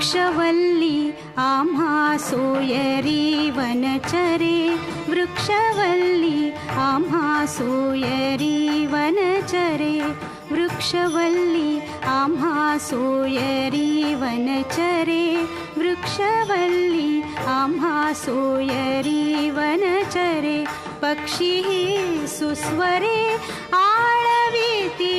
वृक्षवल्ली आम्हा सोयरी वनचरे, वृक्षवल्ली आम्हा सोयरी वनचरे, वृक्षवल्ली आम्हा सोयरी वनचरे, वृक्षवल्ली आम्हा सोयरी वनचरे, पक्षी सुस्वरे आळविती,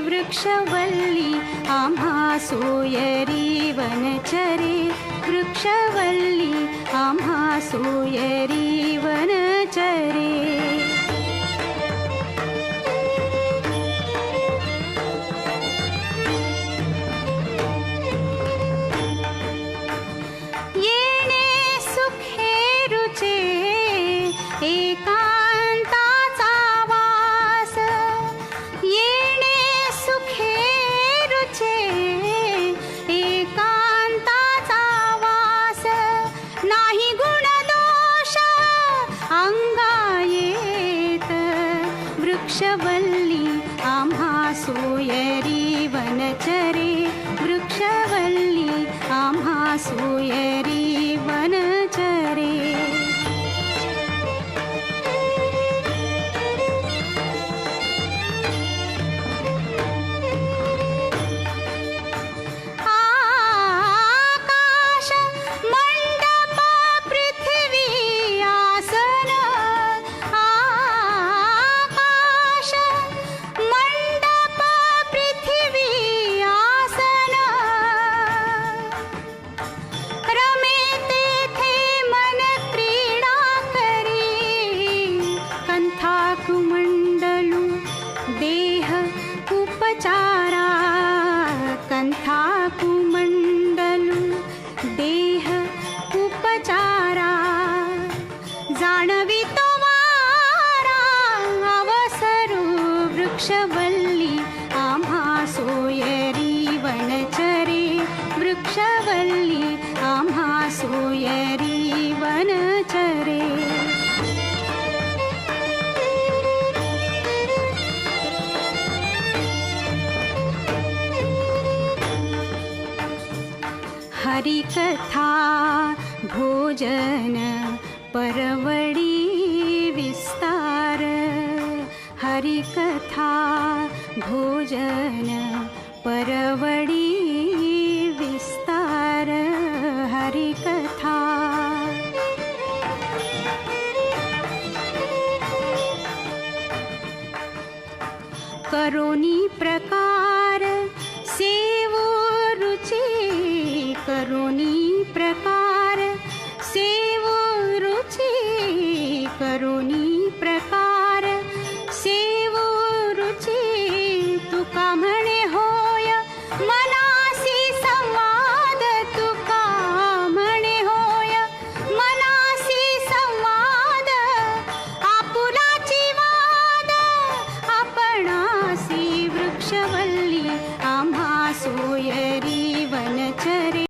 वृक्षवल्ली आम्हा सोयरी वनचरे, वृक्षवल्ली आम्हा सोयरी वनचरे. येणे सुखे रुचे एकांताचा वास, येणे सुखे रुचे एकांताचा वास, नाही गुणदोष अंगा येत, वृक्षवल्ली आम्हा सोयरी वनचरे, वृक्षवल्ली आम्हा सोयरी वनचरे. आकाश मंडप पृथ्वी आसन, आकाश मंडप पृथ्वी आसन, रमे तेथे मन क्रीडा करी, कंथा कुमंडलू देह उपचारा, कंथा कुमंडलू देह उपचारा, जाणवितो वारा अवसरू, वृक्षवल्ली आम्हा सोयरी वनचरे, वृक्षवल्ली आम्हा सोयरी वनचरे. हरिकथा भोजन परवडी विस्तार, हरिकथा भोजन परवडी विस्तार, हरिकथा. करोनी प्रकार सेवो रुची, करोनी प्रकार सेवो रुची, करोनी प्रकार